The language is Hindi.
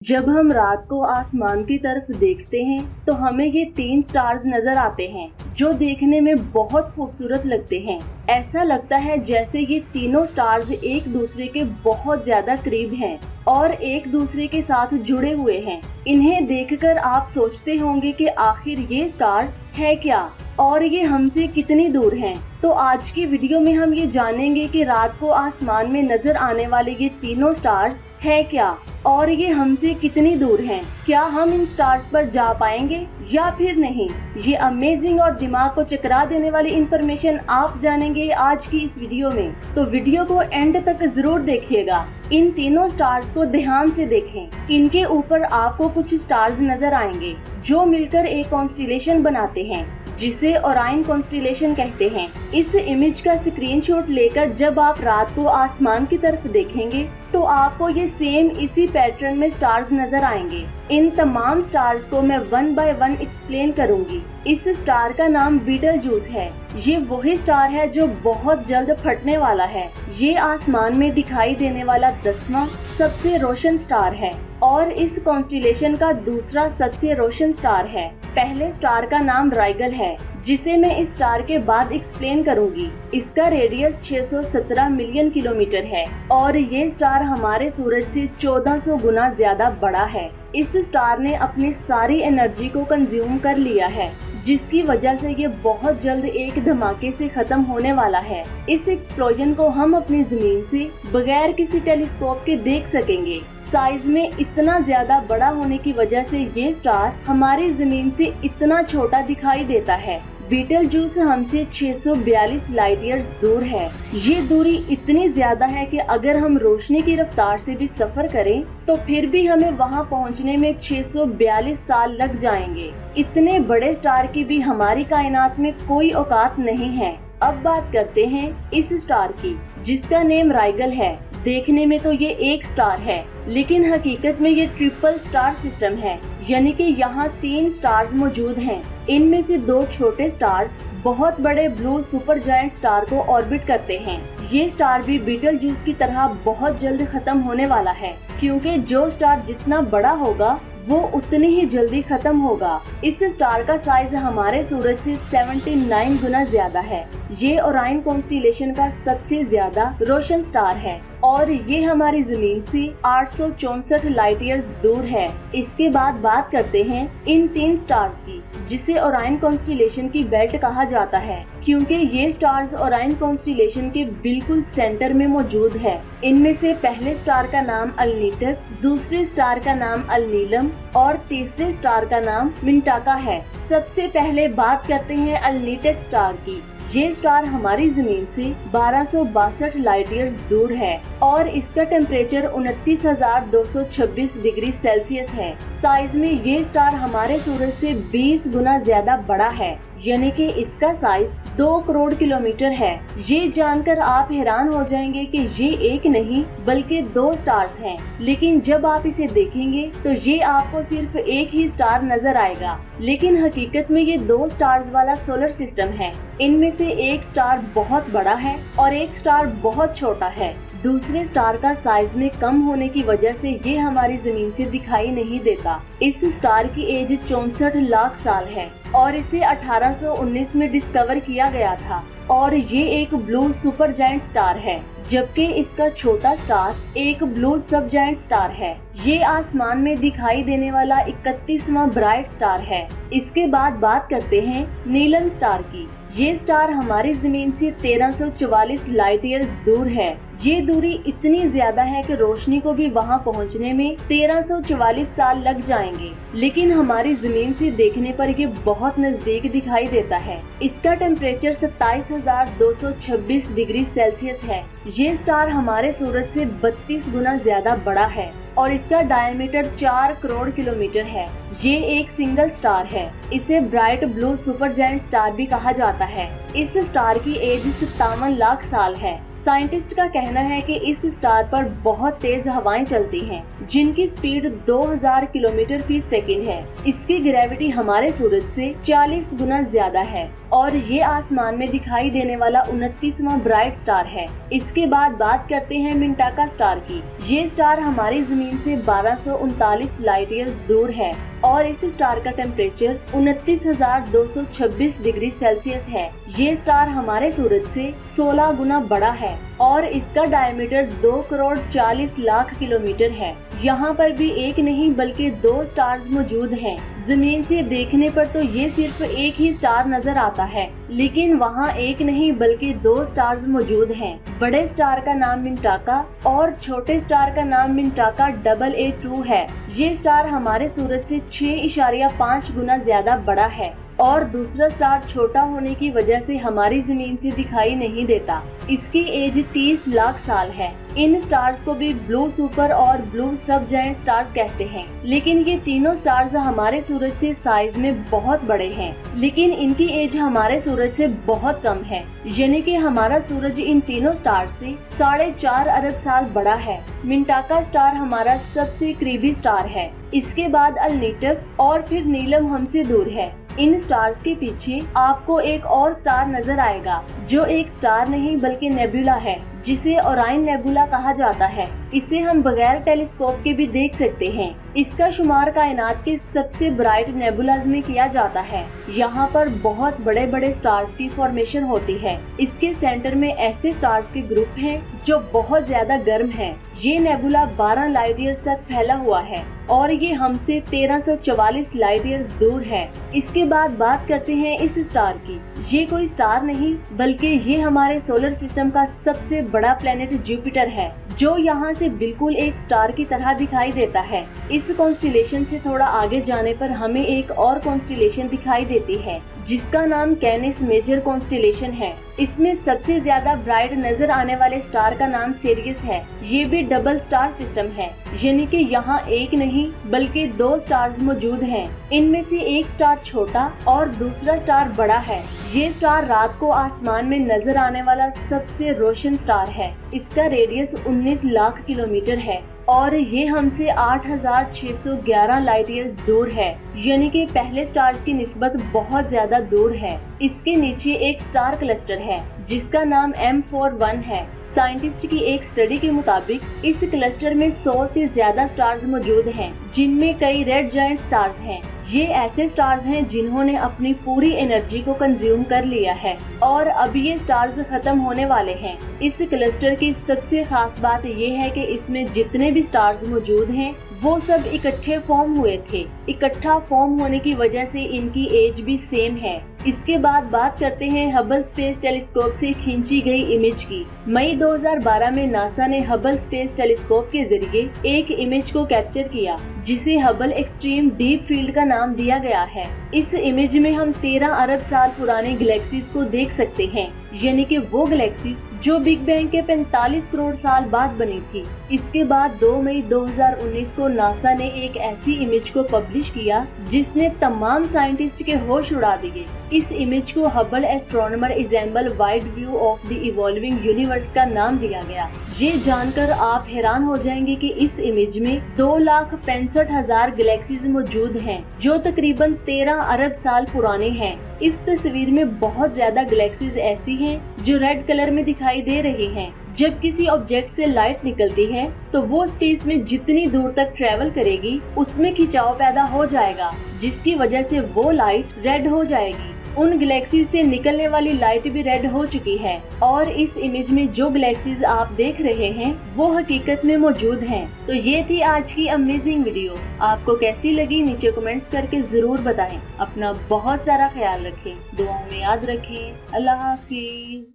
जब हम रात को आसमान की तरफ देखते हैं तो हमें ये 3 स्टार्स नजर आते हैं जो देखने में बहुत खूबसूरत लगते हैं। ऐसा लगता है जैसे ये तीनों स्टार्स एक दूसरे के बहुत ज्यादा करीब हैं और एक दूसरे के साथ जुड़े हुए हैं। इन्हें देखकर आप सोचते होंगे कि आखिर ये स्टार्स है क्या और ये हमसे कितनी दूर हैं। तो आज की वीडियो में हम ये जानेंगे कि रात को आसमान में नजर आने वाले ये तीनों स्टार्स है क्या और ये हमसे कितनी दूर हैं। क्या हम इन स्टार्स पर जा पाएंगे या फिर नहीं। ये अमेजिंग और दिमाग को चकरा देने वाली इंफॉर्मेशन आप जानेंगे आज की इस वीडियो में, तो वीडियो को एंड तक जरूर देखिएगा। इन तीनों स्टार्स को ध्यान से देखें। इनके ऊपर आपको कुछ स्टार्स नजर आएंगे जो मिलकर एक कॉन्स्टिलेशन बनाते हैं जिसे ओराइन कॉन्स्टिलेशन कहते हैं। इस इमेज का स्क्रीनशॉट लेकर जब आप रात को आसमान की तरफ देखेंगे तो आपको ये सेम इसी पैटर्न में स्टार्स नजर आएंगे। इन तमाम स्टार्स को मैं 1 बाय 1 एक्सप्लेन करूंगी। इस स्टार का नाम बीटलजूस है। ये वही स्टार है जो बहुत जल्द फटने वाला है। ये आसमान में दिखाई देने वाला 10वां सबसे रोशन स्टार है और इस कॉन्स्टिलेशन का दूसरा सबसे रोशन स्टार है। पहले स्टार का नाम राइगल है जिसे मैं इस स्टार के बाद एक्सप्लेन करूंगी। इसका रेडियस 617 मिलियन किलोमीटर है और ये स्टार हमारे सूरज से 1400 गुना ज्यादा बड़ा है। इस स्टार ने अपनी सारी एनर्जी को कंज्यूम कर लिया है जिसकी वजह से ये बहुत जल्द एक धमाके से खत्म होने वाला है। इस एक्सप्लोजन को हम अपनी जमीन से बगैर किसी टेलीस्कोप के देख सकेंगे। साइज में इतना ज्यादा बड़ा होने की वजह से ये स्टार हमारी जमीन से इतना छोटा दिखाई देता है। बीटलजूस हमसे 642 लाइट ईयर्स दूर है। ये दूरी इतनी ज्यादा है कि अगर हम रोशनी की रफ्तार से भी सफर करें तो फिर भी हमें वहां पहुंचने में 642 साल लग जाएंगे। इतने बड़े स्टार की भी हमारी कायनात में कोई औकात नहीं है। अब बात करते हैं इस स्टार की जिसका नेम राइगल है। देखने में तो ये एक स्टार है लेकिन हकीकत में ये ट्रिपल स्टार सिस्टम है, यानी कि यहाँ 3 स्टार्स मौजूद हैं। इनमें से 2 छोटे स्टार्स बहुत बड़े ब्लू सुपर जायंट स्टार को ऑर्बिट करते हैं। ये स्टार भी बीटलजूस की तरह बहुत जल्द खत्म होने वाला है क्योंकि जो स्टार जितना बड़ा होगा वो उतनी ही जल्दी खत्म होगा। इस स्टार का साइज हमारे सूरज से 79 गुना ज्यादा है। ये ओराइन कॉन्स्टिलेशन का सबसे ज्यादा रोशन स्टार है और ये हमारी जमीन से 864 लाइट ईयर्स दूर है। इसके बाद बात करते हैं इन 3 स्टार्स की जिसे ओराइन कॉन्स्टिलेशन की बेल्ट कहा जाता है क्योंकि ये स्टार्स ओराइन कॉन्स्टिलेशन के बिल्कुल सेंटर में मौजूद है। इनमें से पहले स्टार का नाम अलनीटक, दूसरे स्टार का नाम अलनीलम और तीसरे स्टार का नाम मिंटाका है। सबसे पहले बात करते हैं अलनीटक स्टार की। ये स्टार हमारी जमीन से 1262 लाइट ईयर्स दूर है और इसका टेम्परेचर 29,226 डिग्री सेल्सियस है। साइज में ये स्टार हमारे सूरज से 20 गुना ज्यादा बड़ा है, यानी कि इसका साइज 2 करोड़ किलोमीटर है। ये जानकर आप हैरान हो जाएंगे कि ये एक नहीं बल्कि 2 स्टार्स हैं, लेकिन जब आप इसे देखेंगे तो ये आपको सिर्फ एक ही स्टार नजर आएगा, लेकिन हकीकत में ये 2 स्टार्स वाला सोलर सिस्टम है। इनमें से एक स्टार बहुत बड़ा है और एक स्टार बहुत छोटा है। दूसरे स्टार का साइज में कम होने की वजह से ये हमारी जमीन से दिखाई नहीं देता। इस स्टार की एज 64 लाख साल है और इसे 1819 में डिस्कवर किया गया था और ये एक ब्लू सुपर जायंट स्टार है, जबकि इसका छोटा स्टार एक ब्लू सब जायंट स्टार है। ये आसमान में दिखाई देने वाला 31वां ब्राइट स्टार है। इसके बाद बात करते हैं नीलन स्टार की। ये स्टार हमारी जमीन से 1344 लाइट ईयर्स दूर है। ये दूरी इतनी ज्यादा है कि रोशनी को भी वहां पहुंचने में 1344 साल लग जाएंगे, लेकिन हमारी जमीन से देखने पर ये बहुत नजदीक दिखाई देता है। इसका टेम्परेचर 27,226 डिग्री सेल्सियस है। ये स्टार हमारे सूरज से 32 गुना ज्यादा बड़ा है और इसका डायमीटर 4 करोड़ किलोमीटर है। ये एक सिंगल स्टार है। इसे bright blue super giant star भी कहा जाता है। इस स्टार की एज 57 लाख साल है। साइंटिस्ट का कहना है कि इस स्टार पर बहुत तेज हवाएं चलती हैं जिनकी स्पीड 2000 किलोमीटर फी सेकंड है। इसकी ग्रेविटी हमारे सूरज से 40 गुना ज्यादा है और ये आसमान में दिखाई देने वाला 29वां ब्राइट स्टार है। इसके बाद बात करते हैं मिंटाका स्टार की। ये स्टार हमारी जमीन से 1239 लाइट ईयर्स दूर है और इस स्टार का टेम्परेचर 29,226 डिग्री सेल्सियस है। ये स्टार हमारे सूरज से 16 गुना बड़ा है और इसका डायमीटर 2 करोड़ 40 लाख किलोमीटर है। यहाँ पर भी एक नहीं बल्कि 2 स्टार्स मौजूद हैं। जमीन से देखने पर तो ये सिर्फ एक ही स्टार नजर आता है, लेकिन वहाँ एक नहीं बल्कि 2 स्टार्स मौजूद हैं। बड़े स्टार का नाम मिंटाका और छोटे स्टार का नाम मिंटाका AA2 है। ये स्टार हमारे सूरज से 6.5 गुना ज्यादा बड़ा है और दूसरा स्टार छोटा होने की वजह से हमारी जमीन से दिखाई नहीं देता। इसकी एज 30 लाख साल है। इन स्टार्स को भी ब्लू सुपर और ब्लू सब जायंट स्टार्स कहते हैं, लेकिन ये तीनों स्टार्स हमारे सूरज से साइज में बहुत बड़े हैं, लेकिन इनकी एज हमारे सूरज से बहुत कम है। यानी कि हमारा सूरज इन तीनों स्टार से 4.5 अरब साल बड़ा है। मिंटाका स्टार हमारा सबसे करीबी स्टार है। इसके बाद अलनीटक और फिर नीलम हमसे दूर है। इन स्टार्स के पीछे आपको एक और स्टार नजर आएगा जो एक स्टार नहीं बल्कि नेबुला है, जिसे ओराइन नेबुला कहा जाता है। इसे हम बगैर टेलीस्कोप के भी देख सकते हैं। इसका शुमार कायनात के सबसे ब्राइट नेबुलाज में किया जाता है। यहाँ पर बहुत बड़े बड़े स्टार्स की फॉर्मेशन होती है। इसके सेंटर में ऐसे स्टार्स के ग्रुप हैं जो बहुत ज्यादा गर्म हैं। ये नेबुला 12 लाइट ईयर्स तक फैला हुआ है और ये हमसे 1344 लाइट ईयर्स दूर है। इसके बाद बात करते हैं इस स्टार की। ये कोई स्टार नहीं बल्कि ये हमारे सोलर सिस्टम का सबसे बड़ा प्लेनेट जुपिटर है, जो यहाँ से बिल्कुल एक स्टार की तरह दिखाई देता है। इस कॉन्स्टिलेशन से थोड़ा आगे जाने पर हमें एक और कॉन्स्टिलेशन दिखाई देती है जिसका नाम कैनिस मेजर कॉन्स्टिलेशन है। इसमें सबसे ज्यादा ब्राइट नजर आने वाले स्टार का नाम सिरियस है। ये भी डबल स्टार सिस्टम है, यानी कि यहाँ एक नहीं बल्कि 2 स्टार्स मौजूद हैं। इनमें से एक स्टार छोटा और दूसरा स्टार बड़ा है। ये स्टार रात को आसमान में नजर आने वाला सबसे रोशन स्टार है। इसका रेडियस 19 लाख किलोमीटर है और ये हमसे 8611 लाइट ईयर्स दूर है, यानी कि पहले स्टार्स की निस्बत बहुत ज्यादा दूर है। इसके नीचे एक स्टार क्लस्टर है जिसका नाम M41 है। साइंटिस्ट की एक स्टडी के मुताबिक इस क्लस्टर में 100 से ज्यादा स्टार्स मौजूद हैं, जिनमें कई रेड जायंट स्टार्स हैं। ये ऐसे स्टार्स हैं जिन्होंने अपनी पूरी एनर्जी को कंज्यूम कर लिया है और अब ये स्टार्स खत्म होने वाले हैं। इस क्लस्टर की सबसे खास बात ये है कि इसमें जितने भी स्टार्स मौजूद हैं वो सब इकट्ठे फॉर्म हुए थे। इकट्ठा फॉर्म होने की वजह से इनकी एज भी सेम है। इसके बाद बात करते हैं हबल स्पेस टेलीस्कोप से खींची गई इमेज की। मई 2012 में नासा ने हबल स्पेस टेलीस्कोप के जरिए एक इमेज को कैप्चर किया जिसे हबल एक्सट्रीम डीप फील्ड का नाम दिया गया है। इस इमेज में हम 13 अरब साल पुराने गैलेक्सीज को देख सकते हैं, यानी कि वो गैलेक्सी जो बिग बैंग के 45 करोड़ साल बाद बनी थी। इसके बाद 2 मई 2019 को नासा ने एक ऐसी इमेज को पब्लिश किया जिसने तमाम साइंटिस्ट के होश उड़ा दिए। इस इमेज को Hubble astronomer ensemble wide view of the evolving universe का नाम दिया गया। ये जानकर आप हैरान हो जाएंगे कि इस इमेज में 2,65,000 गैलेक्सीज मौजूद हैं, जो तकरीबन 13 अरब साल पुराने हैं। इस तस्वीर में बहुत ज्यादा गैलेक्सीज ऐसी हैं जो रेड कलर में दिखाई दे रही हैं। जब किसी ऑब्जेक्ट से लाइट निकलती है तो वो स्पेस में जितनी दूर तक ट्रेवल करेगी उसमें खिंचाव पैदा हो जाएगा, जिसकी वजह से वो लाइट रेड हो जाएगी। उन गैलेक्सीज से निकलने वाली लाइट भी रेड हो चुकी है और इस इमेज में जो गैलेक्सीज आप देख रहे हैं वो हकीकत में मौजूद हैं। तो ये थी आज की अमेजिंग वीडियो। आपको कैसी लगी नीचे कमेंट्स करके जरूर बताएं। अपना बहुत सारा ख्याल रखें, दुआओं में याद रखें। अल्लाह हाफिज।